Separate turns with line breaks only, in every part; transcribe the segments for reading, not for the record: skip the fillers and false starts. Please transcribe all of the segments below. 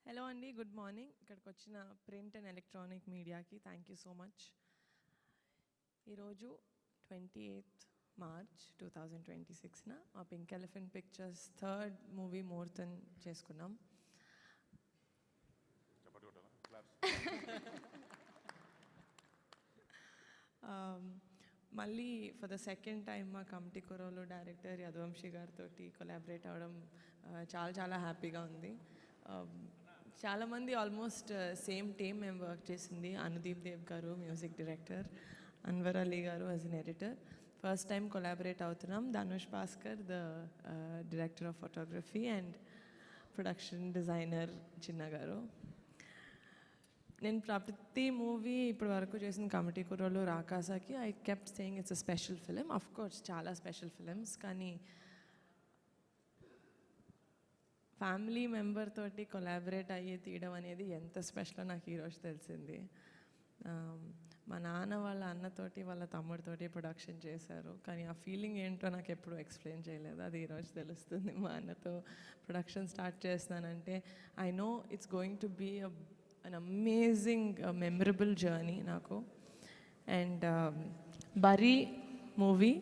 Hello అండి, good morning. ఇక్కడికి వచ్చిన ప్రింట్ అండ్ ఎలక్ట్రానిక్ మీడియాకి థ్యాంక్ యూ సో మచ్. ఈరోజు 28th March 2026న మా Pink Elephant Pictures third movie ముహూర్తం చేసుకున్నాం. మళ్ళీ ఫర్ ద సెకండ్ టైం మా కమిటీ కుర్రోలు డైరెక్టర్ యదువంశీ గారితో కొలాబరేట్ అవ్వడం చాలా చాలా హ్యాపీగా ఉంది. చాలామంది ఆల్మోస్ట్ సేమ్ టీమ్ మేము వర్క్ చేసింది. Anudeep Dev garu music director, Anwar Ali garu as an editor. First time collaborate అవుతున్నాం. Dhanush Bhaskar the director of photography and production designer Chinna garu. నేను ప్రతి మూవీ ఇప్పటి వరకు చేసిన కమిటీ కుర్రోలు రాకాసాకి I kept saying it's a special film. Of course చాలా స్పెషల్ ఫిలిమ్స్, కానీ ఫ్యామిలీ మెంబర్ తోటి కొలాబరేట్ అయ్యి తీయడం అనేది ఎంత స్పెషలో నాకు ఈరోజు తెలిసింది. మా నాన్న వాళ్ళ అన్నతోటి వాళ్ళ తమ్ముడితోటి ప్రొడక్షన్ చేశారు, కానీ ఆ ఫీలింగ్ ఏంటో నాకు ఎప్పుడు ఎక్స్ప్లెయిన్ చేయలేదు. అది ఈరోజు తెలుస్తుంది. మా అన్నతో ప్రొడక్షన్ స్టార్ట్ చేస్తానంటే I know it's going to be an amazing memorable journey నాకు. అండ్ బరీ మూవీ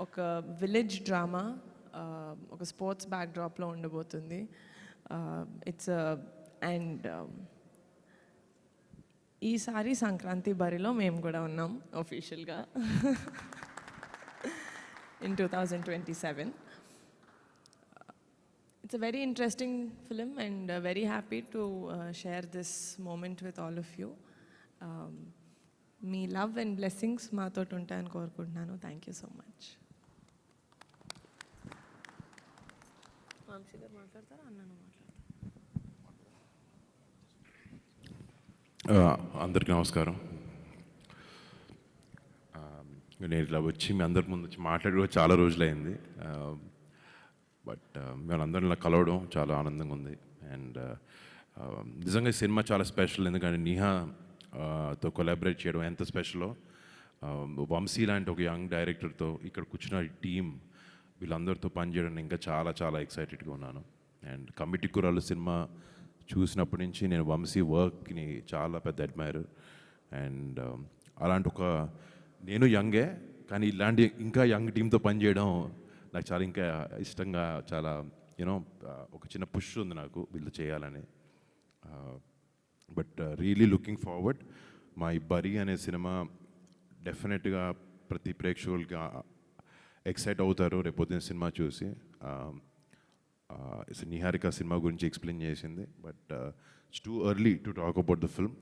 ఒక విలేజ్ డ్రామా, ఒక స్పోర్ట్స్ బ్యాక్డ్రాప్లో ఉండబోతుంది. ఇట్స్ అండ్ ఈసారి సంక్రాంతి బరిలో మేము కూడా ఉన్నాం అఫీషియల్గా in 2027. It's a very interesting film and very happy to share this moment with all of you. మీ లవ్ అండ్ బ్లెస్సింగ్స్ మాతో ఉంటాయని కోరుకుంటున్నాను. Thank you so much. Vamsi గారు మాట్లాడతారా, అన్నను మాట్లాడతారా?
అందరికీ నమస్కారం. నేను ఇలా వచ్చి మీ అందరి ముందు వచ్చి మాట్లాడి చాలా రోజులైంది. బట్ మేమందరం ఇలా కలవడం చాలా ఆనందంగా ఉంది. అండ్ నిజంగా ఈ సినిమా చాలా స్పెషల్, ఎందుకంటే నిహాతో కొలాబరేట్ చేయడం ఎంత స్పెషలో. వంశీ లాంటి ఒక యంగ్ డైరెక్టర్తో ఇక్కడ కూర్చున్న టీం వీళ్ళందరితో పనిచేయడం ఇంకా చాలా చాలా ఎక్సైటెడ్గా ఉన్నాను. అండ్ కమిటీ కుర్రాళ్ళు సినిమా చూసినప్పటి నుంచి నేను వంశీ వర్క్ని చాలా పెద్ద అడ్మైరర్. అండ్ అలాంటి ఒక నేను యంగే, కానీ ఇలాంటి ఇంకా యంగ్ టీంతో పనిచేయడం నాకు చాలా ఇంకా ఇష్టంగా, చాలా యూనో ఒక చిన్న పుష్ ఉంది నాకు వీళ్ళు చేయాలని. But really looking forward. మా ఈ బరీ అనే సినిమా డెఫినెట్గా ప్రతి ప్రేక్షకులకి ఎక్సైట్ అవుతారు రేపొద్దున సినిమా చూసి. నిహారిక సినిమా గురించి ఎక్స్ప్లెయిన్ చేసింది, but it's too early to talk about the film.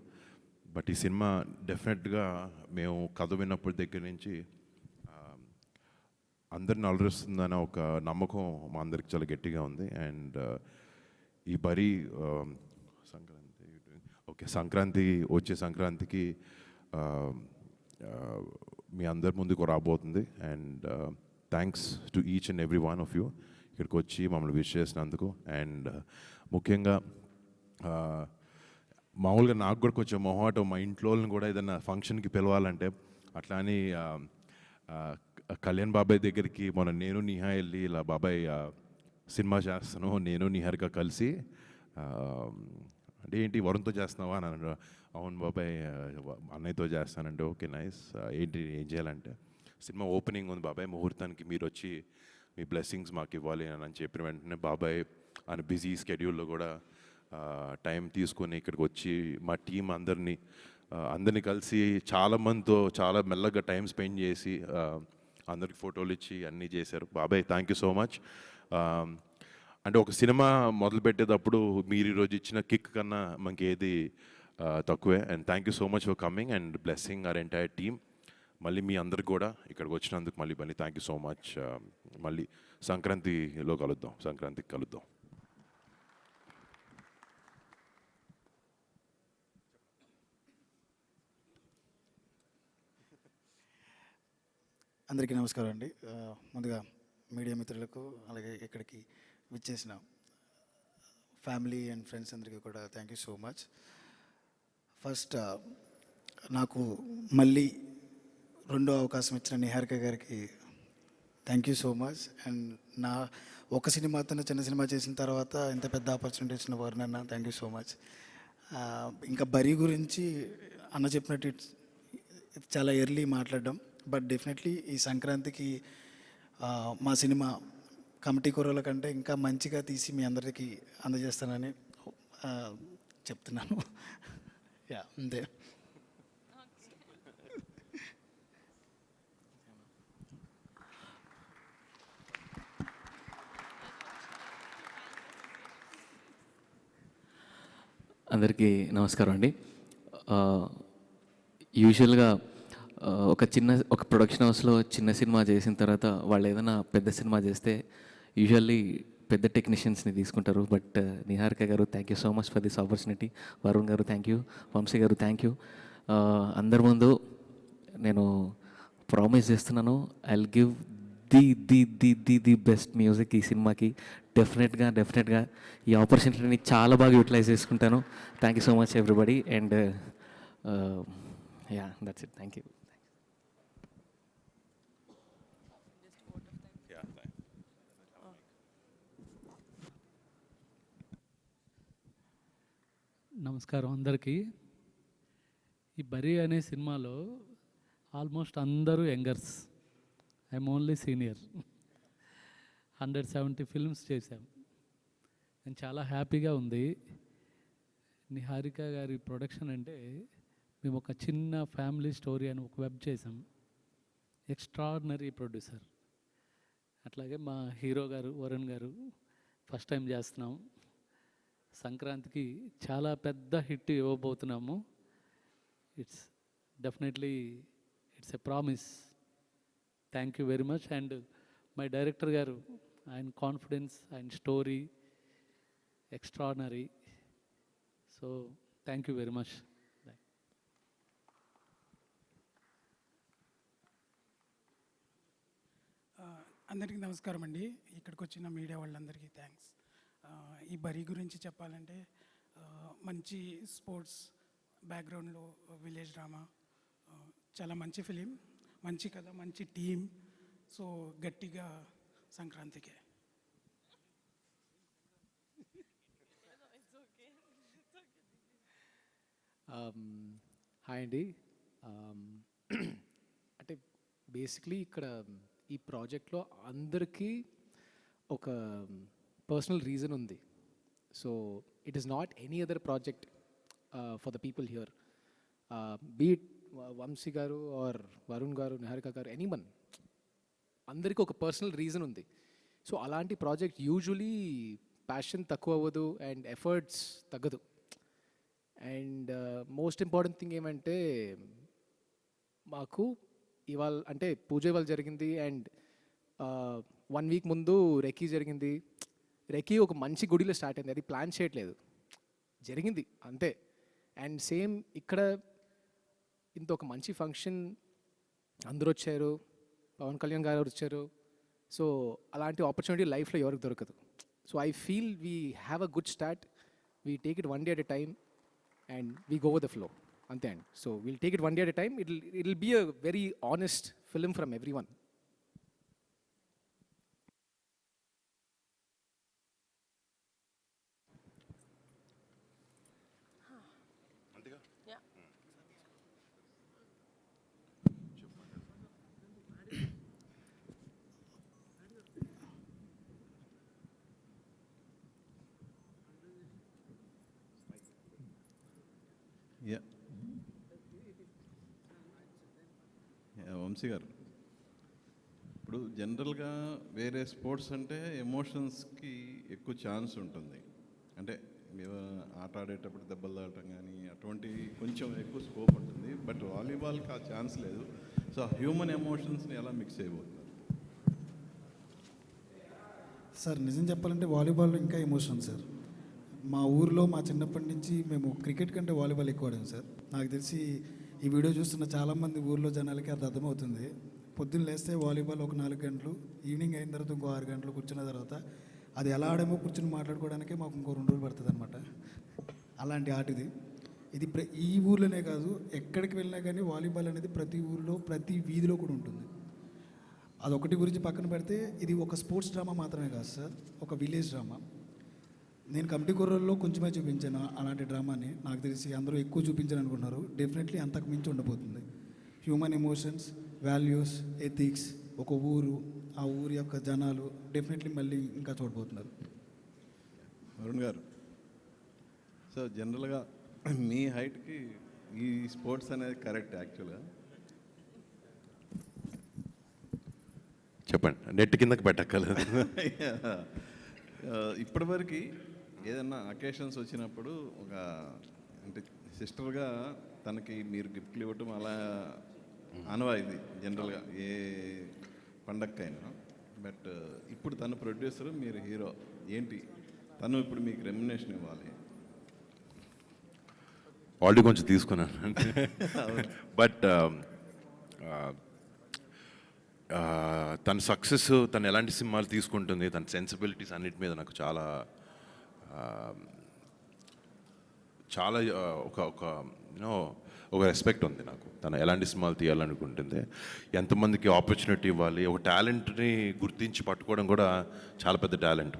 But ఈ సినిమా డెఫినెట్గా మేము కథ విన్నప్పటి దగ్గర నుంచి అందరిని అలరిస్తుందనే ఒక నమ్మకం మా అందరికి చాలా గట్టిగా ఉంది. అండ్ ఈ బరీ సంక్రాంతి వచ్చే సంక్రాంతికి మీ అందరి ముందుకు రాబోతుంది. And thanks to each and every one of you ఇక్కడికి వచ్చి మమ్మల్ని విష్ చేసినందుకు. అండ్ ముఖ్యంగా మామూలుగా నాకు కూడా కొంచెం మొహాటం, మా ఇంట్లో కూడా ఏదైనా ఫంక్షన్కి పిలవాలంటే అట్లా అని కళ్యాణ్ బాబాయ్ దగ్గరికి నేను నిహా వెళ్ళి ఇలా బాబాయ్ సినిమా చేస్తాను, నేను నిహారిక కలిసి, అంటే ఏంటి వరుణ్తో చేస్తున్నావా అని అన్నాడు. అవును బాబాయ్ అన్నయ్యతో చేస్తానంటే ఓకే నైస్, ఏంటి ఏం చేయాలంటే సినిమా ఓపెనింగ్ ఉంది బాబాయ్, ముహూర్తానికి మీరు వచ్చి మీ బ్లెస్సింగ్స్ మాకు ఇవ్వాలి అని చెప్పిన వెంటనే బాబాయ్ ఆయన బిజీ స్కెడ్యూల్లో కూడా టైం తీసుకొని ఇక్కడికి వచ్చి మా టీం అందరినీ కలిసి చాలామందితో చాలా మెల్లగా టైం స్పెండ్ చేసి అందరికి ఫోటోలు ఇచ్చి అన్నీ చేశారు. బాబాయ్ థ్యాంక్ యూ సో మచ్. అంటే ఒక సినిమా మొదలు పెట్టేటప్పుడు మీరు ఈరోజు ఇచ్చిన కిక్ కన్నా మనకి ఏది తక్కువే. And thank you so much for coming and blessing our entire team. మళ్ళీ మీ అందరికి కూడా ఇక్కడికి వచ్చినందుకు మళ్ళీ థ్యాంక్ యూ సో మచ్. మళ్ళీ సంక్రాంతికి కలుద్దాం.
అందరికీ నమస్కారం అండి. ముందుగా మీడియా మిత్రులకు, అలాగే ఇక్కడికి విచ్చేసిన ఫ్యామిలీ అండ్ ఫ్రెండ్స్ అందరికీ కూడా thank you so much. First నాకు మళ్ళీ రెండో అవకాశం ఇచ్చిన నిహారిక గారికి thank you so much. And నా ఒక సినిమాతో చిన్న సినిమా చేసిన తర్వాత ఇంత పెద్ద ఆపర్చునిటీ ఇచ్చిన వరుణ్ అన్న, థ్యాంక్ యూ సో మచ్. ఇంకా బరీ గురించి అన్న చెప్పినట్టు it's చాలా ఎర్లీ మాట్లాడడం, బట్ డెఫినెట్లీ ఈ సంక్రాంతికి మా సినిమా కమిటీ కూరల కంటే ఇంకా మంచిగా తీసి మీ అందరికీ అందజేస్తానని చెప్తున్నాను. యా, అంతే.
అందరికీ నమస్కారం అండి. యూజువల్గా ఒక ప్రొడక్షన్ హౌస్లో చిన్న సినిమా చేసిన తర్వాత వాళ్ళు ఏదైనా పెద్ద సినిమా చేస్తే యూజువల్లీ పెద్ద టెక్నీషియన్స్ని తీసుకుంటారు. But Niharika garu, thank you so much for this opportunity. Varun గారు థ్యాంక్ యూ, వంశీ గారు థ్యాంక్ యూ. అందరి ముందు నేను ప్రామిస్ చేస్తున్నాను, I will give the best music ఈ సినిమాకి. డెఫినెట్గా ఈ ఆపర్చునిటీని చాలా బాగా యూటిలైజ్ చేసుకుంటాను. Thank you so much everybody. And yeah, that's it. Thank you.
నమస్కారం అందరికీ. ఈ బరీ అనే సినిమాలో ఆల్మోస్ట్ అందరూ youngers, I'm only senior. 170 films చేశాం. నేను చాలా హ్యాపీగా ఉంది. నిహారిక గారి ప్రొడక్షన్ అంటే మేము ఒక చిన్న ఫ్యామిలీ స్టోరీ అని ఒక వెబ్ చేసాం. Extraordinary producer. అట్లాగే మా హీరో గారు వరుణ్ గారు ఫస్ట్ టైం చేస్తున్నాం. సంక్రాంతికి చాలా పెద్ద హిట్ ఇవ్వబోతున్నాము. It's definitely it's a promise. Thank you very much. And my director garu, ఆయన కాన్ఫిడెన్స్, ఆయన story extraordinary. So thank you very much.
అందరికీ నమస్కారం అండి. ఇక్కడికి వచ్చిన మీడియా వాళ్ళందరికీ థ్యాంక్స్. ఈ బరీ గురించి చెప్పాలంటే మంచి స్పోర్ట్స్ బ్యాక్గ్రౌండ్లో విలేజ్ డ్రామా, చాలా మంచి ఫిలిం, మంచి కథ, మంచి టీం. సో గట్టిగా సంక్రాంతికే.
హాయ్ అండి. అంటే బేసిక్లీ ఇక్కడ ఈ ప్రాజెక్ట్లో అందరికీ ఒక పర్సనల్ రీజన్ ఉంది. So it is not any other project for the people here, but Vamsi గారు ఆర్ వరుణ్ గారు, నిహారిక గారు, ఎనీవన్, అందరికీ ఒక పర్సనల్ రీజన్ ఉంది. సో అలాంటి ప్రాజెక్ట్ యూజువలీ ప్యాషన్ తక్కువ అవ్వదు అండ్ ఎఫర్ట్స్ తగ్గదు. అండ్ మోస్ట్ ఇంపార్టెంట్ థింగ్ ఏమంటే, మాకు ఇవాళ అంటే పూజ ఇవాళ జరిగింది అండ్ 1 వీక్ ముందు రెక్కీ జరిగింది. రెక్కీ ఒక మంచి గుడిలో స్టార్ట్ అయింది, అది ప్లాన్ చేయట్లేదు, జరిగింది అంతే. అండ్ సేమ్ ఇక్కడ ఇంత ఒక మంచి ఫంక్షన్, అందరూ వచ్చారు, పవన్ కళ్యాణ్ గారు వచ్చారు. సో అలాంటి ఆపర్చునిటీ లైఫ్లో ఎవరికి దొరకదు. So I feel we have a good start, we take it 1 day at a time and we go with the flow, అంతే అండి. So will take it 1 day at a time. It will be a very honest film from every one.
Vamsi గారు, ఇప్పుడు జనరల్గా వేరే sports అంటే ఎమోషన్స్కి ఎక్కువ chance ఉంటుంది. అంటే ఆట ఆడేటప్పుడు దెబ్బలు తాగటం కానీ అటువంటి కొంచెం ఎక్కువ స్కోప్ ఉంటుంది. బట్ వాలీబాల్కి ఆ ఛాన్స్ లేదు. సో హ్యూమన్ ఎమోషన్స్ని ఎలా మిక్స్ అయిపోతున్నారు?
సార్ నిజం చెప్పాలంటే వాలీబాల్లో ఇంకా ఎమోషన్ సార్. మా ఊరిలో మా చిన్నప్పటి నుంచి మేము క్రికెట్ కంటే వాలీబాల్ ఎక్కువ ఆడాం సార్. నాకు తెలిసి ఈ వీడియో చూస్తున్న చాలామంది ఊర్లో జనాలకి అది అర్థమవుతుంది. పొద్దున్న లేస్తే వాలీబాల్ ఒక 4 గంటలు, ఈవినింగ్ అయిన తర్వాత ఇంకో 6 గంటలు కూర్చున్న తర్వాత అది ఎలా ఆడేమో కూర్చుని మాట్లాడుకోవడానికే మాకు ఇంకో 2 రోజులు పడుతుంది అనమాట. అలాంటి ఆట ఇది. ఇది ఈ ఊర్లోనే కాదు, ఎక్కడికి వెళ్ళినా కానీ వాలీబాల్ అనేది ప్రతి ఊర్లో ప్రతి వీధిలో కూడా ఉంటుంది. అదొకటి గురించి పక్కన పెడితే ఇది ఒక స్పోర్ట్స్ డ్రామా మాత్రమే కాదు సార్, ఒక విలేజ్ డ్రామా. నేను కమిటీ కుర్రల్లో కొంచెమే చూపించాను అలాంటి డ్రామాని. నాకు తెలిసి అందరూ ఎక్కువ చూపించాను అనుకుంటున్నారు. డెఫినెట్లీ అంతకు మించి ఉండబోతుంది. హ్యూమన్ ఎమోషన్స్, వాల్యూస్, ఎథిక్స్, ఒక ఊరు, ఆ ఊరి యొక్క జనాలు డెఫినెట్లీ మళ్ళీ ఇంకా చూడబోతున్నారు.
అరుణ్ గారు, సో జనరల్గా మీ హైట్కి ఈ స్పోర్ట్స్ అనేది కరెక్ట్ యాక్చువల్గా.
చెప్పండి, నెట్ కిందకి పెట్టక్కర్లేదు.
ఇప్పటివరకు ఏదన్నా అకేషన్స్ వచ్చినప్పుడు ఒక అంటే సిస్టర్గా తనకి మీరు గిఫ్ట్లు ఇవ్వటం అలా ఆనవాయితీ జనరల్గా ఏ పండగకైనా. బట్ ఇప్పుడు తను ప్రొడ్యూసర్, మీరు హీరో, ఏంటి తను ఇప్పుడు మీకు రెమ్యునేషన్ ఇవ్వాలి?
ఆల్రెడీ కొంచెం తీసుకున్నాను. బట్ తన సక్సెస్, తను ఎలాంటి సినిమాలు తీసుకుంటుంది, తన సెన్సిబిలిటీస్ అన్నిటి మీద నాకు చాలా చాలా ఒక ఒక యూనో ఒక రెస్పెక్ట్ ఉంది నాకు. తను ఎలాంటి సినిమాలు తీయాలనుకుంటుంది, ఎంతమందికి ఆపర్చునిటీ ఇవ్వాలి, ఒక టాలెంట్ని గుర్తించి పట్టుకోవడం కూడా చాలా పెద్ద టాలెంట్.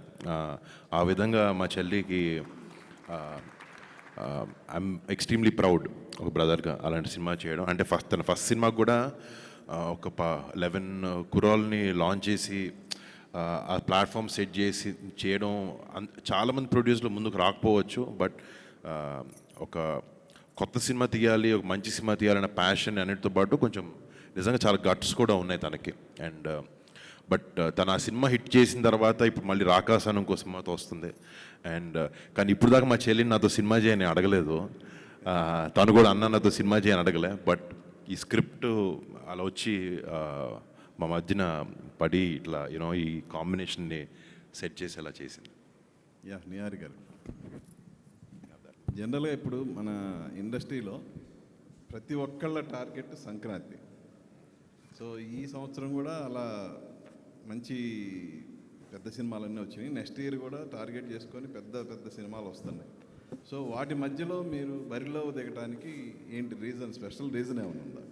ఆ విధంగా మా చెల్లికి ఐఎమ్ ఎక్స్ట్రీమ్లీ ప్రౌడ్ ఒక బ్రదర్గా అలాంటి సినిమా చేయడం. అంటే తన ఫస్ట్ సినిమా కూడా ఒక 11 కుర్రాల్ని లాంచ్ చేసి ఆ ప్లాట్ఫామ్ సెట్ చేసి చేయడం. చాలామంది ప్రొడ్యూసర్లు ముందుకు రాకపోవచ్చు, బట్ ఒక కొత్త సినిమా తీయాలి, ఒక మంచి సినిమా తీయాలన్న ప్యాషన్ అన్నిటితో పాటు కొంచెం నిజంగా చాలా గట్స్ కూడా ఉన్నాయి తనకి. అండ్ బట్ తను ఆ సినిమా హిట్ చేసిన తర్వాత ఇప్పుడు మళ్ళీ రాకాసానం ఇంకో సినిమాతో వస్తుంది. అండ్ కానీ ఇప్పుడు దాకా మా చెల్లిని నాతో సినిమా చేయని అడగలేదు, తను కూడా అన్న నాతో సినిమా చేయని అడగలే. బట్ ఈ స్క్రిప్ట్ అలా వచ్చి మా మధ్యన పడి ఇట్లా యూనో ఈ కాంబినేషన్ని సెట్ చేసేలా చేసింది.
యా, నిహారి గారు, జనరల్గా ఇప్పుడు మన ఇండస్ట్రీలో ప్రతి ఒక్కళ్ళ టార్గెట్ సంక్రాంతి. సో ఈ సంవత్సరం కూడా అలా మంచి పెద్ద సినిమాలన్నీ వచ్చినాయి. నెక్స్ట్ ఇయర్ కూడా టార్గెట్ చేసుకొని పెద్ద పెద్ద సినిమాలు వస్తున్నాయి. సో వాటి మధ్యలో మీరు బరిలో దిగడానికి ఏంటి రీజన్, స్పెషల్ రీజన్ ఏమైనా ఉందా?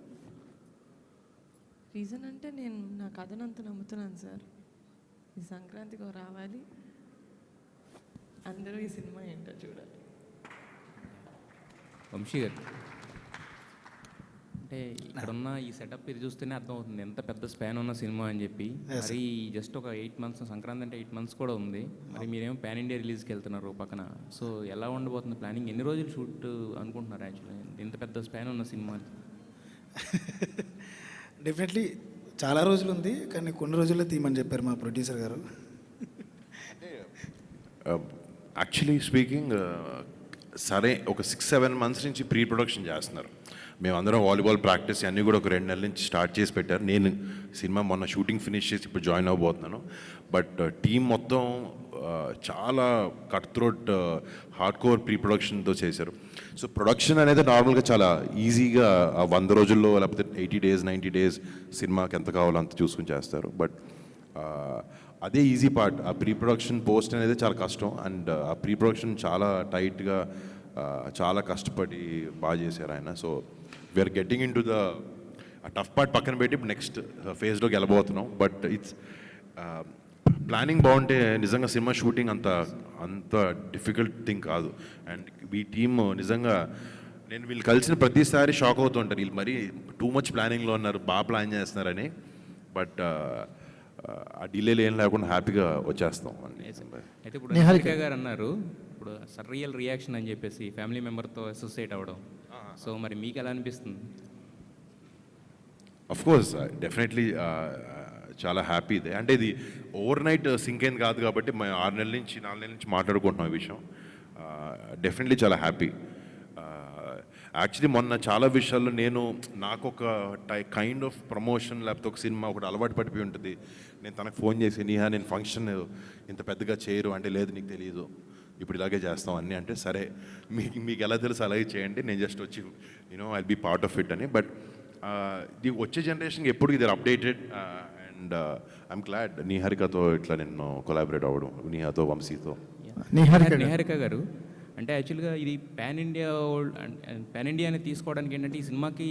రీజన్ అంటే నేను నా కథనంత నమ్ముతున్నాను సార్. ఈ సంక్రాంతికి రావాలి, అందరూ ఈ సినిమా ఏంటో చూడాలి.
వంశీ గారు, అంటే ఇక్కడున్న ఈ సెటప్ ఇది చూస్తేనే అర్థమవుతుంది ఎంత పెద్ద స్పాన్ ఉన్న సినిమా అని చెప్పి. మరి జస్ట్ ఒక 8 months, సంక్రాంతి అంటే 8 months కూడా ఉంది. మరి మీరేమో పాన్ ఇండియా రిలీజ్కి వెళ్తున్నారు పక్కన. సో ఎలా ఉండబోతుంది ప్లానింగ్? ఎన్ని రోజులు షూట్ అనుకుంటున్నారు యాక్చువల్లీ ఇంత పెద్ద స్పాన్ ఉన్న సినిమా?
డెఫినెట్లీ చాలా రోజులు ఉంది, కానీ కొన్ని రోజుల్లో తీయమని చెప్పారు మా ప్రొడ్యూసర్ గారు.
యాక్చువల్లీ స్పీకింగ్, సరే ఒక 6-7 months నుంచి ప్రీ ప్రొడక్షన్ చేస్తున్నారు. మేమందరం వాలీబాల్ ప్రాక్టీస్ అన్నీ కూడా ఒక 2 నెలల నుంచి స్టార్ట్ చేసి పెట్టారు. నేను సినిమా మొన్న షూటింగ్ ఫినిష్ చేసి ఇప్పుడు జాయిన్ అవ్వబోతున్నాను. బట్ టీం మొత్తం చాలా కట్ త్రోట్ హార్డ్ కోర్ ప్రీ ప్రొడక్షన్తో చేశారు. సో ప్రొడక్షన్ అనేది నార్మల్గా చాలా ఈజీగా 100 రోజుల్లో లేకపోతే 80 days 90 days సినిమాకి ఎంత కావాలో అంత చూసుకుని చేస్తారు. బట్ అదే ఈజీ పార్ట్. ఆ ప్రీ ప్రొడక్షన్ పోస్ట్ అనేది చాలా కష్టం. అండ్ ఆ ప్రీ ప్రొడక్షన్ చాలా టైట్గా చాలా కష్టపడి బాగా చేశారు ఆయన. So we're getting into the tough part పక్కన పెట్టి ఇప్పుడు నెక్స్ట్ ఫేజ్లోకి వెళ్ళబోతున్నాం. బట్ ఇట్స్ ప్లానింగ్ బాగుంటే నిజంగా సినిమా షూటింగ్ అంత డిఫికల్ట్ థింగ్ కాదు. అండ్ ఈ టీమ్ నిజంగా నేను వీళ్ళు కలిసిన ప్రతిసారి షాక్ అవుతూ ఉంటారు, వీళ్ళు మరీ టూ మచ్ ప్లానింగ్లో ఉన్నారు, బాగా ప్లాన్ చేస్తున్నారని. బట్ ఆ డిలేలు ఏం లేకుండా హ్యాపీగా వచ్చేస్తాం.
అయితే ఇప్పుడు నిహారిక గారు అన్నారు ఇప్పుడు రియల్ రియాక్షన్ అని చెప్పేసి ఫ్యామిలీ మెంబర్తో అసోసియేట్ అవ్వడం. సో మరి మీకు ఎలా అనిపిస్తుంది?
అఫ్ కోర్స్ డెఫినెట్లీ చాలా హ్యాపీ ఇదే. అంటే ఇది ఓవర్ నైట్ సింక్ అయింది కాదు కాబట్టి మేము 6 నెలల నుంచి 4 నెలల నుంచి మాట్లాడుకుంటున్నాం ఈ విషయం. డెఫినెట్లీ చాలా హ్యాపీ. యాక్చువల్లీ మొన్న చాలా విషయాల్లో నాకు ఒక కైండ్ ఆఫ్ ప్రమోషన్ లేకపోతే ఒక సినిమా ఒకటి అలవాటు పడిపోయి ఉంటుంది. నేను తనకు ఫోన్ చేసి, నీహా నేను ఫంక్షన్ ఇంత పెద్దగా చేయరు అంటే, లేదు నీకు తెలియదు ఇప్పుడు ఇలాగే చేస్తాం అన్నీ అంటే, సరే మీకు ఎలా తెలుసు అలాగే చేయండి, నేను జస్ట్ వచ్చి I'll be part of it అని. బట్ ఇది వచ్చే జనరేషన్కి ఎప్పుడు ఇది అప్డేటెడ్. అండ్ ఐఎమ్ గ్లాడ్ నిహారికతో ఇట్లా నేను కొలాబరేట్ అవ్వడం, నిహాతో వంశీతో.
నిహారిక గారు, అంటే యాక్చువల్గా ఇది పాన్ ఇండియా అని తీసుకోవడానికి ఏంటంటే ఈ సినిమాకి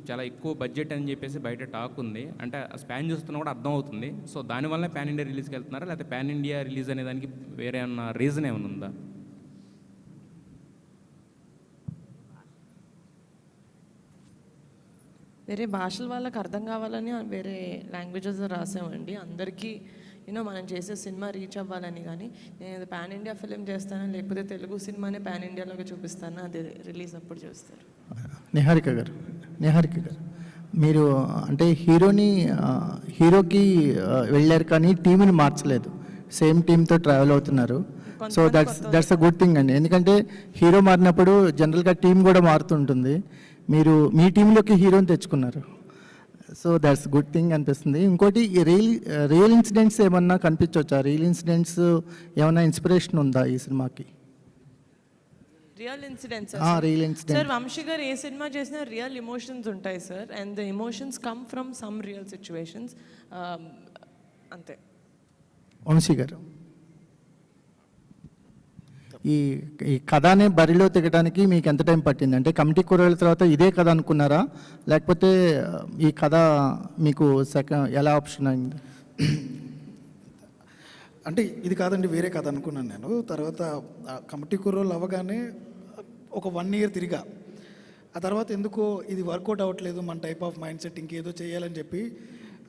చాలా ఎక్కువ బడ్జెట్ అని చెప్పేసి బయట టాక్ ఉంది. అంటే ఆ స్పాన్ చూస్తున్నా కూడా అర్థం అవుతుంది. సో దానివల్ల పాన్ ఇండియా రిలీజ్కి వెళ్తున్నారా, లేకపోతే పాన్ ఇండియా రిలీజ్ అనే దానికి వేరే ఏమన్నా రీజన్ ఏమైనా ఉందా?
వేరే భాషల వాళ్ళకి అర్థం కావాలని వేరే లాంగ్వేజెస్ రాసామండి. అందరికీ మనం చేసే సినిమా రీచ్ అవ్వాలని. కానీ నేను పాన్ ఇండియా ఫిలిం చేస్తాను, లేకపోతే తెలుగు సినిమానే పాన్ ఇండియాలోకి చూపిస్తాను, అది రిలీజ్ అప్పుడు చూస్తారు.
నిహారిక గారు మీరు అంటే హీరోకి వెళ్ళారు కానీ టీంని మార్చలేదు, సేమ్ టీంతో ట్రావెల్ అవుతున్నారు. So that's a good thing అండి. ఎందుకంటే హీరో మారినప్పుడు జనరల్గా టీం కూడా మారుతుంటుంది. మీరు మీ టీంలోకి హీరోని తెచ్చుకున్నారు. సో దట్స్ గుడ్ థింగ్ అనిపిస్తుంది. ఇంకోటి రియల్ ఇన్సిడెంట్స్ ఏమన్నా కనిపించవచ్చా? రియల్ ఇన్సిడెంట్స్ ఏమన్నా ఇన్స్పిరేషన్ ఉందా ఈ సినిమాకి?
Real incidents
real incident
sir, Vamsi గారు ఏ సినిమా చేసినా రియల్ ఎమోషన్స్ ఉంటాయి sir. And the emotions come from some real situations, అంతే.
వంశీ గారు ఈ కథని బరిలో తెగడానికి మీకు ఎంత టైం పట్టింది? అంటే కమిటీ కూరల తర్వాత ఇదే కథ అనుకున్నారా, లేకపోతే ఈ కథ మీకు ఎలా ఆప్షన్ అయింది?
అంటే ఇది కాదండి, వేరే కథ అనుకున్నాను నేను. తర్వాత కమిటీ కుర్రోళ్ళు అవ్వగానే ఒక 1 year తిరిగా. ఆ తర్వాత ఎందుకో ఇది వర్కౌట్ అవ్వట్లేదు, మన టైప్ ఆఫ్ మైండ్ సెట్ ఇంకేదో చేయాలని చెప్పి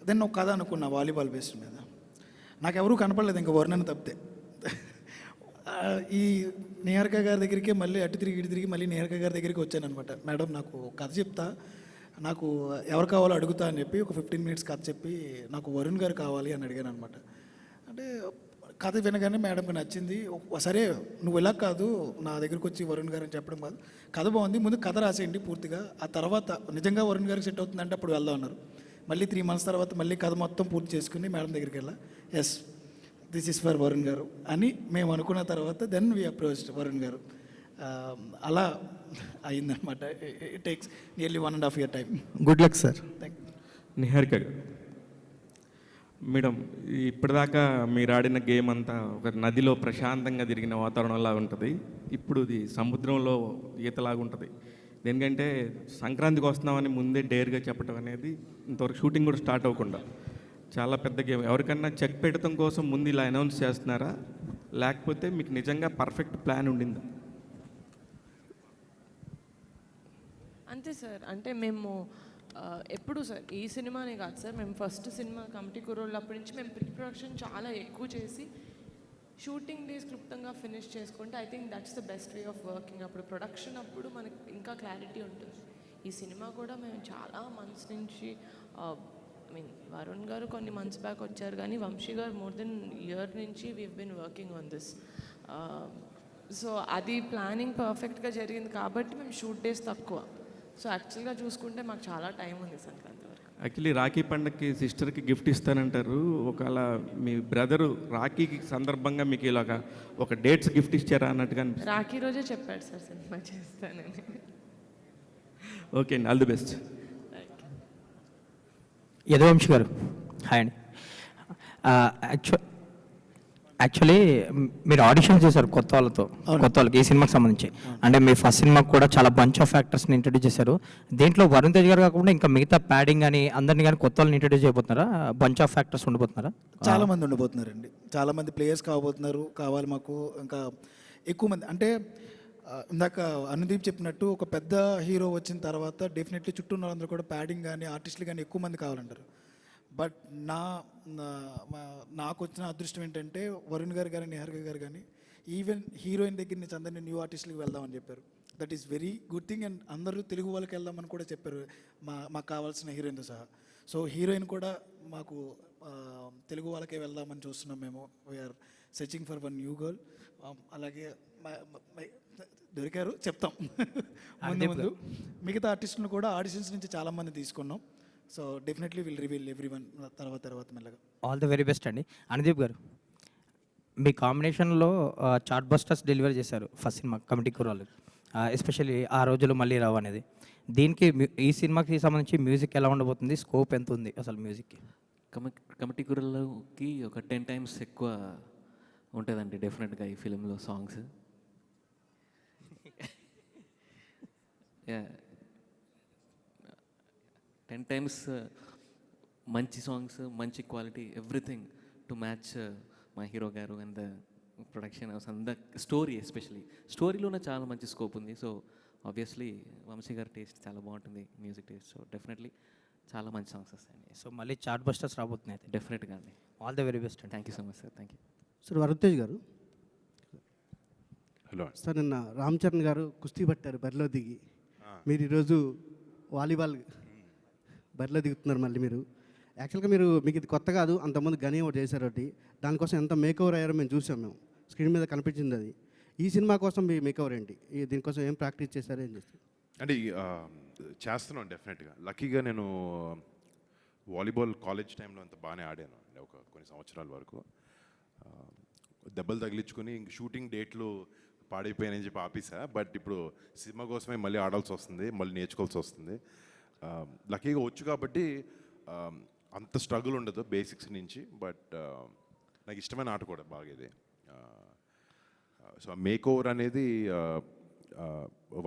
దెన్ ఒక కథ అనుకున్నా వాలీబాల్ బేస్డ్ మీద. నాకు ఎవరూ కనపడలేదు ఇంకా వరుణని తప్పితే. ఈ నిహారిక గారి దగ్గరికి మళ్ళీ అటు తిరిగి ఇటు తిరిగి మళ్ళీ నిహారిక గారి దగ్గరికి వచ్చాను అనమాట. మేడం నాకు కథ చెప్తా, నాకు ఎవరు కావాలో అడుగుతా అని చెప్పి ఒక 15 minutes కథ చెప్పి నాకు వరుణ్ గారు కావాలి అని అడిగాను అనమాట. అంటే కథ వినగానే మేడంకి నచ్చింది. సరే నువ్వు ఇలా కాదు నా దగ్గరికి వచ్చి వరుణ్ గారు అని చెప్పడం కాదు, కథ బాగుంది, ముందు కథ రాసేయండి పూర్తిగా, ఆ తర్వాత నిజంగా వరుణ్ గారికి సెట్ అవుతుందంటే అప్పుడు వెళ్దాం అన్నారు. మళ్ళీ 3 months తర్వాత మళ్ళీ కథ మొత్తం పూర్తి చేసుకుని మేడం దగ్గరికి వెళ్ళా. Yes this is for Varun గారు అని మేము అనుకున్న తర్వాత దెన్ వీ అప్రోచ్డ్ వరుణ్ గారు. అలా అయిందనమాట. It takes nearly 1.5 year time.
Good luck sir.
Thank you.
Niharika గారు మేడం, ఇప్పటిదాకా మీరు ఆడిన గేమ్ అంతా ఒక నదిలో ప్రశాంతంగా తిరిగిన వాతావరణంలా ఉంటుంది. ఇప్పుడు ఇది సముద్రంలో ఈతలాగా ఉంటుంది. దేనికంటే సంక్రాంతికి వస్తున్నామని ముందే డేర్గా చెప్పడం అనేది ఇంతవరకు షూటింగ్ కూడా స్టార్ట్ అవ్వకుండా చాలా పెద్ద గేమ్. ఎవరికన్నా చెక్ పెట్టడం కోసం ముందు ఇలా అనౌన్స్ చేస్తున్నారా, లేకపోతే మీకు నిజంగా పర్ఫెక్ట్ ప్లాన్ ఉండిందా?
అంతే సార్. అంటే మేము ఎప్పుడు సార్ ఈ సినిమానే కాదు సార్, మేము ఫస్ట్ సినిమా కమిటీ కుర్రోళ్ళు అప్పటి నుంచి మేము ప్రీ ప్రొడక్షన్ చాలా ఎక్కువ చేసి షూటింగ్ డేస్ క్లుప్తంగా ఫినిష్ చేసుకుంటే I think that's the best way of working. అప్పుడు ప్రొడక్షన్ అప్పుడు మనకి ఇంకా క్లారిటీ ఉంటుంది. ఈ సినిమా కూడా మేము చాలా మంత్స్ నుంచి వరుణ్ గారు కొన్ని మంత్స్ బ్యాక్ వచ్చారు, కానీ వంశీ గారు మోర్ దెన్ ఇయర్ నుంచి we been working on this. So అది ప్లానింగ్ పర్ఫెక్ట్గా జరిగింది కాబట్టి మేము షూట్ డేస్ తక్కువ. సో యాక్చువల్గా చూసుకుంటే మాకు చాలా టైం ఉంది సంక్రాంతి వరకు.
యాక్చువల్లీ రాఖీ పండగకి సిస్టర్కి గిఫ్ట్ ఇస్తానంటారు. ఒకవేళ మీ బ్రదరు రాఖీకి సందర్భంగా మీకు ఇలాగ ఒక డేట్స్ గిఫ్ట్ ఇచ్చారా అన్నట్టుగా అనిపిస్తుంది.
రాఖీ రోజే చెప్పాడు సార్ సినిమా చేస్తానని.
ఓకే అండి, ఆల్ ది బెస్ట్.
యదువంశి గారు హాయ్ అండి. యాక్చువల్లీ మీరు ఆడిషన్ చేశారు కొత్త వాళ్ళకి ఈ సినిమాకి సంబంధించి. అంటే మీ ఫస్ట్ సినిమాకి కూడా చాలా బంచ్ ఆఫ్ యాక్టర్స్ని ఇంట్రడ్యూస్ చేశారు. దేంట్లో వరుణ్ తేజ్ గారు కాకుండా ఇంకా మిగతా ప్యాడింగ్ అని అందరినీ కానీ కొత్త వాళ్ళని ఇంట్రడ్యూస్ చేయబోతున్నారా? బంచ్ ఆఫ్ యాక్టర్స్ ఉండిపోతున్నారా?
చాలామంది ఉండిపోతున్నారండి, చాలామంది ప్లేయర్స్ కావాలి మాకు. ఇంకా ఎక్కువ మంది అంటే ఇందాక అనుదీప్ చెప్పినట్టు ఒక పెద్ద హీరో వచ్చిన తర్వాత డెఫినెట్లీ చుట్టూ ఉన్న వాళ్ళందరూ కూడా ప్యాడింగ్ కానీ ఆర్టిస్టులు కానీ ఎక్కువ మంది కావాలంటారు. బట్ నాకు వచ్చిన అదృష్టం ఏంటంటే వరుణ్ గారు కానీ నిహారిక గారు కానీ ఈవెన్ హీరోయిన్ దగ్గర నుంచి అందరినీ న్యూ ఆర్టిస్టులకు వెళ్దామని చెప్పారు. That is very good thing. And అందరూ తెలుగు వాళ్ళకి వెళ్దామని కూడా చెప్పారు, మాకు కావాల్సిన హీరోయిన్తో సహా. సో హీరోయిన్ కూడా మాకు తెలుగు వాళ్ళకే వెళ్దామని చూస్తున్నాం మేము. We're searching for one new girl. అలాగే దొరికారు చెప్తాం ముందు. మిగతా ఆర్టిస్టులను కూడా ఆడిషన్స్ నుంచి చాలామంది తీసుకున్నాం. So definitely will reveal everyone తర్వాత మెల్లగా.
ఆల్ ది వెరీ బెస్ట్ అండి. అనుదీప్ గారు, మీ కాంబినేషన్లో చార్ట్ బస్టర్స్ డెలివరీ చేశారు ఫస్ట్ సినిమా కమిటీ కుర్రాళ్ళు, ఎస్పెషల్లీ ఆ రోజులు మళ్ళీ రావు అనేది. దీనికి ఈ సినిమాకి సంబంధించి మ్యూజిక్ ఎలా ఉండబోతుంది, స్కోప్ ఎంత ఉంది అసలు మ్యూజిక్కి?
కమిటీ కుర్రలకి ఒక 10 times ఎక్కువ ఉంటుందండి డెఫినెట్గా ఈ ఫిలింలో సాంగ్స్. 10 టైమ్స్ మంచి సాంగ్స్, మంచి క్వాలిటీ, ఎవ్రీథింగ్ టు మ్యాచ్ మా hero garu and the production house and the story. Especially స్టోరీలోనే చాలా మంచి స్కోప్ ఉంది. సో ఆబ్వియస్లీ వంశీ గారి టేస్ట్ చాలా బాగుంటుంది, మ్యూజిక్ టేస్ట్. సో డెఫినెట్లీ చాలా మంచి సాంగ్స్ వస్తాయండి.
సో మళ్ళీ చార్ట్ బస్టర్స్ రాబోతున్నాయి.
డెఫినెట్గా అండి.
ఆల్ ద వెరీ బెస్ట్ అండి.
Thank you so much sir. Thank you.
Sir Varun garu.
Hello
sir, నిన్న రామ్ చరణ్ గారు కుస్తీ పట్టారు బరిలో దిగి. మీరు ఈరోజు వాలీబాల్ బరిలో దిగుతున్నారు మళ్ళీ మీరు. యాక్చువల్గా మీకు ఇది కొత్త కాదు, అంతకుముందు గని ఒకటి చేశారు ఒకటి. దానికోసం ఎంత మేకవర్ అయ్యారో మేము చూసాం, మేము స్క్రీన్ మీద కనిపించింది అది. ఈ సినిమా కోసం మీ మేకవర్ ఏంటి? దీనికోసం ఏం ప్రాక్టీస్ చేశారు, ఏం చేస్తారు?
అంటే చేస్తున్నాను డెఫినెట్గా. లక్కీగా నేను వాలీబాల్ కాలేజ్ టైంలో అంత బాగానే ఆడాను అండి, ఒక కొన్ని సంవత్సరాల వరకు. దెబ్బలు తగిలించుకొని షూటింగ్ డేట్లు పాడైపోయానని చెప్పి ఆపేసా. బట్ ఇప్పుడు సినిమా కోసమే మళ్ళీ ఆడాల్సి వస్తుంది, మళ్ళీ నేర్చుకోవాల్సి వస్తుంది. లక్కీగా వచ్చు కాబట్టి అంత స్ట్రగుల్ ఉండదు బేసిక్స్ నుంచి. బట్ నాకు ఇష్టమైన ఆట కూడా బాగా ఇది. సో మేక్ ఓవర్ అనేది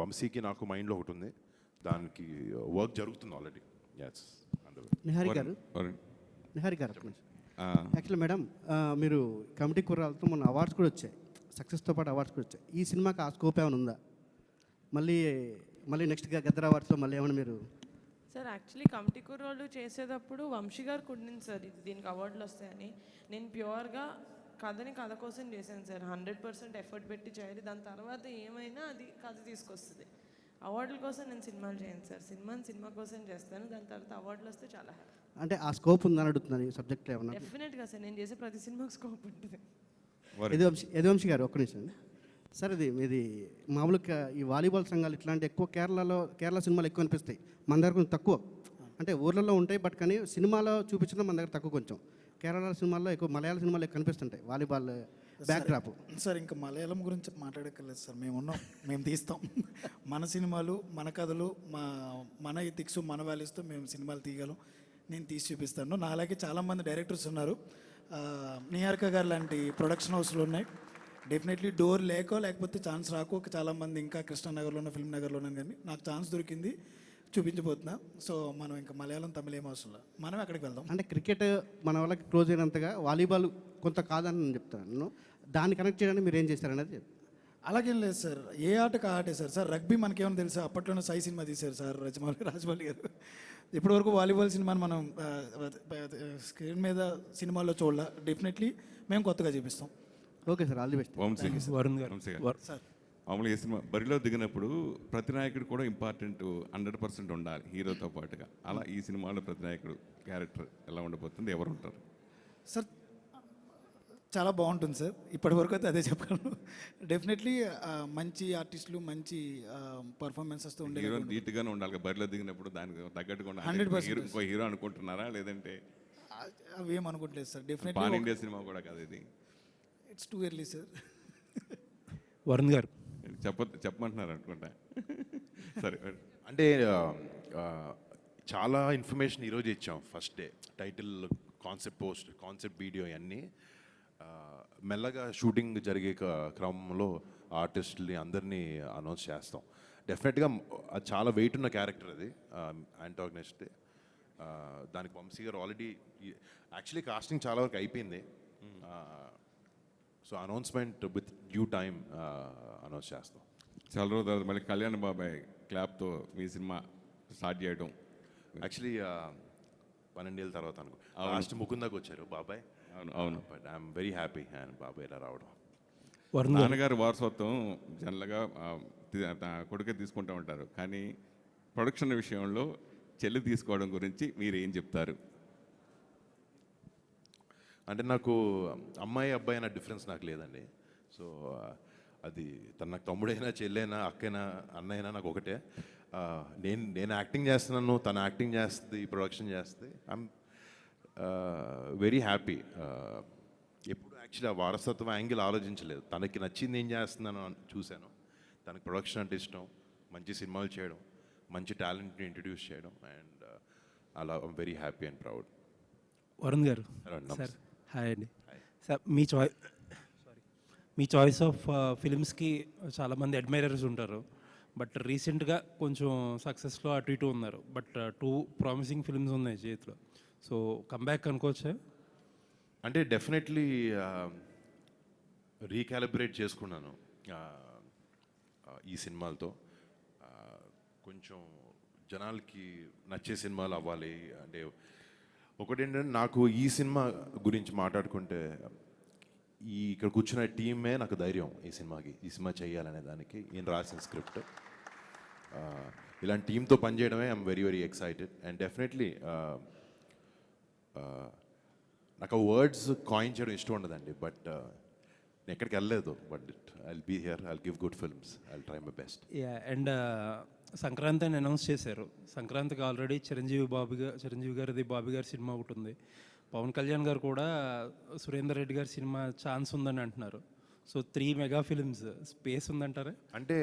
వంశీకి నాకు మైండ్లో ఒకటి ఉంది, దానికి వర్క్ జరుగుతుంది ఆల్రెడీ. ఎస్.
నిహారి గారు యాక్చువల్లీ మేడం, మీరు కమిటీ కుర్రాలతో మొన్న అవార్డ్స్ కూడా వచ్చాయి, సక్సెస్తో పాటు అవార్డ్స్ కూడా వచ్చాయి. ఈ సినిమాకి ఆ స్కోప్ ఏమైనా ఉందా? మళ్ళీ నెక్స్ట్ గద్దర్ అవార్డ్స్లో మళ్ళీ ఏమైనా మీరు?
సార్ యాక్చువల్లీ కమిటీ కుర్రోళ్ళు చేసేటప్పుడు వంశీ గారు కుట్టింది సార్ దీనికి అవార్డులు వస్తాయని. నేను ప్యూర్గా కథ కోసం చేశాను సార్. 100% ఎఫర్ట్ పెట్టి చేయాలి, దాని తర్వాత ఏమైనా అది కథ తీసుకొస్తుంది. అవార్డుల కోసం నేను సినిమాలు చేయను సార్. సినిమా కోసం చేస్తాను, దాని తర్వాత అవార్డులు వస్తే చాలా హ్యాపీ.
అంటే ఆ స్కోప్ ఉందని అడుగుతున్నాను ఈ సబ్జెక్ట్లో ఏమన్నా?
డెఫినెట్గా సార్, నేను చేసే ప్రతి సినిమాకి స్కోప్ ఉంటుంది.
యదువంశి గారు ఒక్క నిమిషం సార్. ఇది మామూలుగా ఈ వాలీబాల్ సంఘాలు ఇట్లాంటి ఎక్కువ కేరళ సినిమాలు ఎక్కువ అనిపిస్తాయి, మన దగ్గర కొంచెం తక్కువ. అంటే ఊర్లలో ఉంటాయి, బట్ కానీ సినిమాలో చూపించడం మన దగ్గర తక్కువ కొంచెం. కేరళ సినిమాల్లో ఎక్కువ, మలయాళ సినిమాల్లో ఎక్కువ కనిపిస్తుంటాయి వాలీబాల్ బ్యాక్డ్రాప్.
సార్ ఇంకా మలయాళం గురించి మాట్లాడక్కర్లేదు సార్, మేము తీస్తాం. మన సినిమాలు, మన కథలు, మన ఎథిక్స్, మన వాల్యూస్తో మేము సినిమాలు తీయగలం. నేను తీసి చూపిస్తాను. నా అలాగే చాలామంది డైరెక్టర్స్ ఉన్నారు, నిహారిక గారు లాంటి ప్రొడక్షన్ హౌస్లు ఉన్నాయి. డెఫినెట్లీ డోర్ లేకపోతే ఛాన్స్ రాకు చాలామంది ఇంకా కృష్ణానగర్లోనో ఫిల్మ్ నగర్లోనో, కానీ నాకు ఛాన్స్ దొరికింది, చూపించబోతున్నా. సో మనం ఇంకా మలయాళం, తమిళ ఏం అవసరం లేదు, మనమే అక్కడికి వెళ్దాం.
అంటే క్రికెట్ మన వాళ్ళకి క్లోజ్ అయినంతగా వాలీబాల్ కొంత కాదని నేను చెప్తాను. దాన్ని కనెక్ట్ చేయడానికి మీరు ఏం చేస్తారనేది.
అలాగేం లేదు సార్, ఏ ఆటకు ఆటే సార్. రగ్బీ మనకేమైనా తెలుసా? అప్పట్లోనే సాయి సినిమా తీశారు సార్ రాజమౌళి గారు. ఇప్పటివరకు వాలీబాల్ సినిమాని మనం స్క్రీన్ మీద సినిమాల్లో చూడాల. డెఫినెట్లీ మేము కొత్తగా చూపిస్తాం.
Okay sir, all the best.
Varun గారు
సార్,
మామూలుగా ఈ సినిమా బరిలో దిగినప్పుడు ప్రతి నాయకుడు కూడా ఇంపార్టెంట్ 100% ఉండాలి హీరోతో పాటుగా. అలా ఈ సినిమాలో ప్రతి నాయకుడు క్యారెక్టర్ ఎలా ఉండబోతుంది, ఎవరు ఉంటారు?
సార్ చాలా బాగుంటుంది సార్, ఇప్పటివరకు అయితే అదే చెప్పగలను. డెఫినెట్లీ మంచి ఆర్టిస్టులు, మంచి పర్ఫార్మెన్సెస్తో ఉండే
హీరో ధీటుగానే ఉండాలి బరిలో దిగినప్పుడు, దానికి తగ్గట్టుగా
100%
ఇంకో హీరో అనుకుంటున్నారా, లేదంటే
అవి ఏం అనుకోవట్లేదు sir.
Pan
definitely
India cinema కూడా కాదు ఇది.
It's too early sir.
Varun గారు
చెప్పమంటున్నారు అనుకుంటా. సరే,
అంటే చాలా ఇన్ఫర్మేషన్ ఈరోజు ఇచ్చాం. First day title, concept video అన్నీ మెల్లగా షూటింగ్ జరిగే క్రమంలో ఆర్టిస్టుల్ని అందరినీ అనౌన్స్ చేస్తాం. డెఫినెట్గా అది చాలా వెయిట్ ఉన్న క్యారెక్టర్ అది, యాంటాగనిస్ట్. దానికి వంశీ గారు ఆల్రెడీ యాక్చువల్లీ కాస్టింగ్ చాలా వరకు అయిపోయింది. So announcement with due time announce చేస్తాం.
చాలా రోజుల తర్వాత మళ్ళీ కళ్యాణ్ బాబాయ్ క్లాప్తో మీ సినిమా స్టార్ట్ చేయడం.
యాక్చువల్లీ 12 ఏళ్ళ తర్వాత అనుకో, లాస్ట్ ముకుందాకి వచ్చారు బాబాయ్.
అవును.
But I'm very happy and బాబాయ్ ఇలా రావడం.
నాన్నగారి వారసత్వం జనరల్గా కొడుకే తీసుకుంటూ ఉంటారు, కానీ ప్రొడక్షన్ విషయంలో చెల్లి తీసుకోవడం గురించి మీరు ఏం చెప్తారు?
అంటే నాకు అమ్మాయి అబ్బాయి అన్న డిఫరెన్స్ నాకు లేదండి. సో అది నాకు తమ్ముడైనా, చెల్లైనా, అక్కైనా, అన్నైనా నాకు ఒకటే. నేను యాక్టింగ్ చేస్తున్నాను, తను యాక్టింగ్ చేస్తుంది, ప్రొడక్షన్ చేస్తుంది. I'm very happy. ఎప్పుడు యాక్చువల్లీ ఆ వారసత్వం యాంగిల్ ఆలోచించలేదు. తనకి నచ్చింది ఏం చేస్తున్నాను చూశాను. తనకి ప్రొడక్షన్ అంటే ఇష్టం, మంచి సినిమాలు చేయడం, మంచి టాలెంట్ని ఇంట్రడ్యూస్ చేయడం, అండ్ అలా I'm very happy and proud.
Varun గారు సార్, హాయ్ అండి సార్. మీ చాయిస్ ఆఫ్ ఫిల్మ్స్కి చాలామంది అడ్మైరర్స్ ఉంటారు. బట్ రీసెంట్గా కొంచెం సక్సెస్లో అటు ఇటు ఉన్నారు. బట్ 2 ప్రామిసింగ్ ఫిల్మ్స్ ఉన్నాయి చేతిలో. సో కంబ్యాక్ అనుకోవచ్చా?
అంటే డెఫినెట్లీ రీకాలిబ్రేట్ చేసుకున్నాను ఈ సినిమాలతో. కొంచెం జనాలకి నచ్చే సినిమాలు అవ్వాలి. అంటే ఒకటేంటంటే నాకు ఈ సినిమా గురించి మాట్లాడుకుంటే ఇక్కడ కూర్చున్న టీమే నాకు ధైర్యం ఈ సినిమా చేయాలనే దానికి. నేను రాసిన స్క్రిప్ట్ ఇలాంటి టీంతో పనిచేయడమే I'm very very excited. And definitely నాకు వర్డ్స్ కాయిన్ చేయడం ఇష్టం ఉండదండి, బట్ నేను ఎక్కడికి వెళ్ళలేదు. But I'll be here, I'll give good films, I'll try my best.
And Sankranti అని అనౌన్స్ చేశారు. సంక్రాంతికి ఆల్రెడీ చిరంజీవి గారిది బాబీ గారి సినిమా ఒకటి ఉంది. పవన్ కళ్యాణ్ గారు కూడా సురేందర్ రెడ్డి గారి సినిమా ఛాన్స్ ఉందని అంటున్నారు. సో 3 మెగా ఫిల్మ్స్ స్పేస్ ఉందంటారా?
అంటే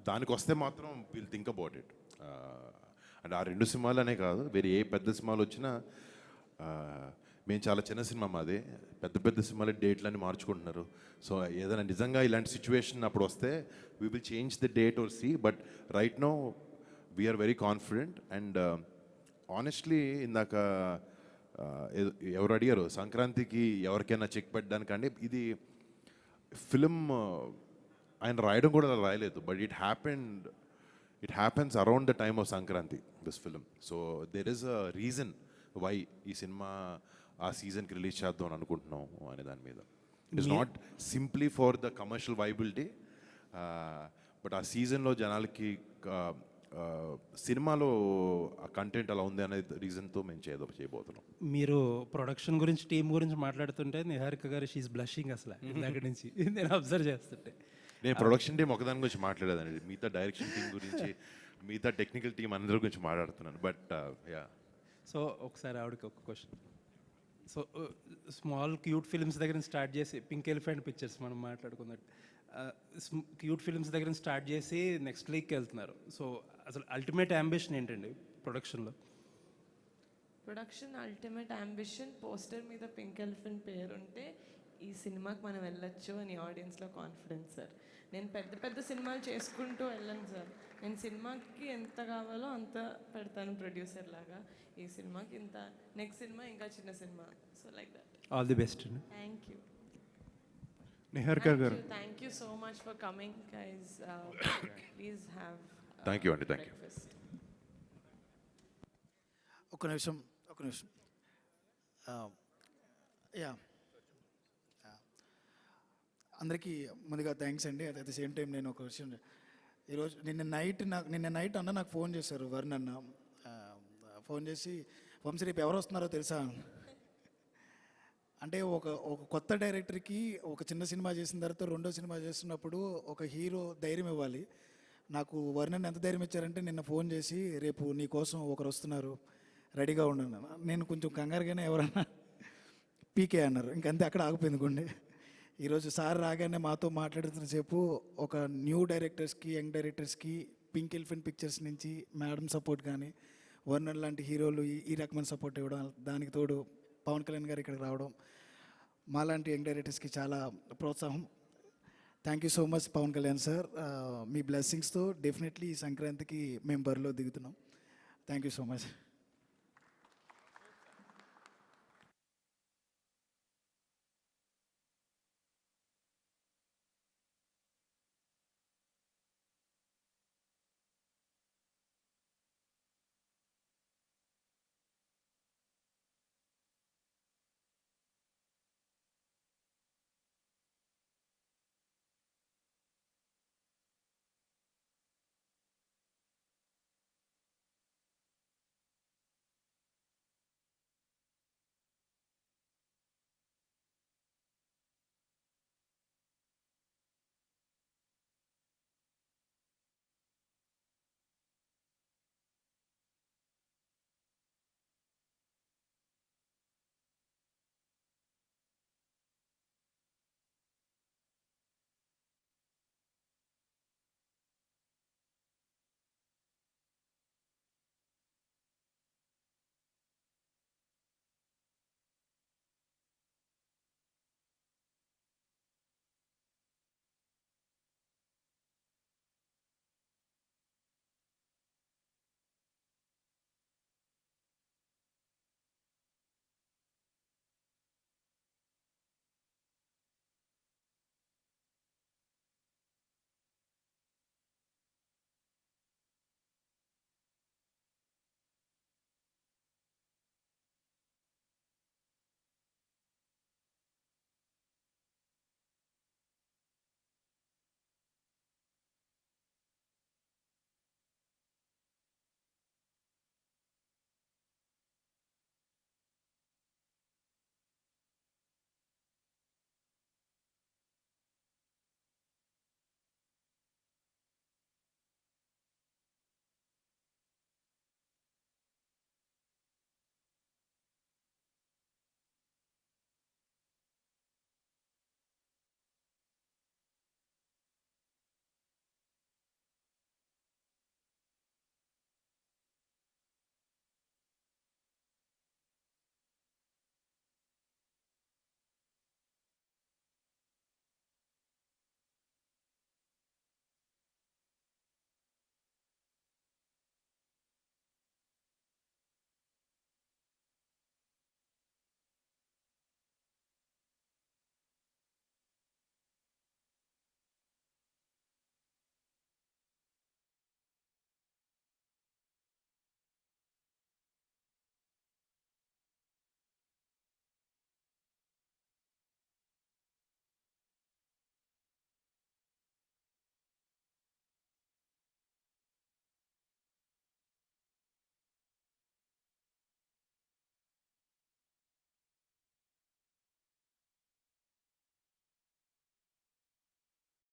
దానికి వస్తే మాత్రం విల్ థింక్ అబౌట్ ఇట్. అంటే ఆ 2 సినిమాలనే కాదు, వేరే ఏ పెద్ద సినిమాలు వచ్చినా మేము చాలా చిన్న సినిమా మాది. పెద్ద సినిమాల డేట్లన్నీ మార్చుకుంటున్నారు. సో ఏదైనా నిజంగా ఇలాంటి సిచ్యువేషన్ అప్పుడు వస్తే we will change the date or see. But right now we're very confident. And honestly ఇందాక ఎవరు అడిగారు సంక్రాంతికి ఎవరికైనా చెక్ పెట్టడానికంటే, ఇది ఫిలిం ఆయన రాయడం కూడా అలా రాయలేదు. But it happens around the time of Sankranti, this film. So there is a reason why ఈ సినిమా ఆ సీజన్కి రిలీజ్ చేద్దాం అని అనుకుంటున్నాం అనే దాని మీద. It is not simply for the commercial viability, but ఆ సీజన్లో జనాలకి సినిమాలో ఆ కంటెంట్ అలా ఉంది అనే రీజన్తో మేము చేయబోతున్నాం.
మీరు ప్రొడక్షన్ గురించి, టీం గురించి మాట్లాడుతుంటే నిహారిక గారు షీఈ్ బ్లషింగ్ అసలు ఇందాక నుంచి నేను అబ్జర్వ్ చేస్తుంటే.
నేను ప్రొడక్షన్ టీం ఒకదాని గురించి మాట్లాడేదండి, మిగతా డైరెక్షన్ టీం గురించి, మిగతా టెక్నికల్ టీం అందరి గురించి మాట్లాడుతున్నాను. But yeah.
సో ఒకసారి ఆవిడకి ఒక question. So small cute films దగ్గర స్టార్ట్ చేసి, పింక్ ఎలిఫెంట్ పిక్చర్స్ మనం మాట్లాడుకున్నట్టు క్యూట్ ఫిల్మ్స్ దగ్గర స్టార్ట్ చేసి నెక్స్ట్ లీగ్కి వెళ్తున్నారు. సో అసలు అల్టిమేట్ అంబిషన్ ఏంటండి ప్రొడక్షన్లో?
ప్రొడక్షన్ అల్టిమేట్ అంబిషన్, పోస్టర్ మీద పింక్ ఎలిఫెంట్ పేరుంటే ఈ సినిమాకి మనం వెళ్ళొచ్చు అని ఆడియన్స్లో కాన్ఫిడెన్స్ సార్. నేను పెద్ద సినిమాలు చేసుకుంటూ వెళ్ళను సార్. నేను సినిమాకి ఎంత కావాలో అంత పెడతాను ప్రొడ్యూసర్ లాగా. ఈ సినిమాకి ఇంత, నెక్స్ట్ సినిమా ఇంకా చిన్న సినిమా. So like that.
All the best.
Thank you.
Niharika garu,
thank you so much for coming guys. Please have.
Thank you అండి, థ్యాంక్ యూ.
ఒక నిమిషం. యా, అందరికీ ముందుగా థ్యాంక్స్ అండి. అట్ ద సేమ్ టైం నేను ఒక విషయం, ఈరోజు నిన్న నైట్ అన్న నాకు ఫోన్ చేశారు, వరుణ్ అన్న. ఫోన్ చేసి, వంశీ రేపు ఎవరు వస్తున్నారో తెలుసా? అంటే ఒక కొత్త డైరెక్టర్కి ఒక చిన్న సినిమా చేసిన తర్వాత రెండో సినిమా చేస్తున్నప్పుడు ఒక హీరో ధైర్యం ఇవ్వాలి. నాకు వరుణ్ ఎంత ధైర్యం ఇచ్చారంటే, నిన్న ఫోన్ చేసి రేపు నీ కోసం ఒకరు వస్తున్నారు, రెడీగా ఉండను. నేను కొంచెం కంగారుగానే ఎవరన్నా పీకే అన్నారు, ఇంకంతే అక్కడ ఆగిపోయింది గుండె. ఈరోజు సార్ రాగానే మాతో మాట్లాడుతున్న సేపు ఒక న్యూ డైరెక్టర్స్కి, యంగ్ డైరెక్టర్స్కి పింక్ ఎలిఫెంట్ పిక్చర్స్ నుంచి మేడం సపోర్ట్ కానీ, వర్ణన్ లాంటి హీరోలు ఈ రకమైన సపోర్ట్ ఇవ్వడం, దానికి తోడు పవన్ కళ్యాణ్ గారు ఇక్కడికి రావడం, మాలాంటి యంగ్ డైరెక్టర్స్కి చాలా ప్రోత్సాహం. Thank you so much Pawan Kalyan sir. మీ బ్లెస్సింగ్స్తో డెఫినెట్లీ ఈ సంక్రాంతికి మేము బరిలో దిగుతున్నాం. Thank you so much.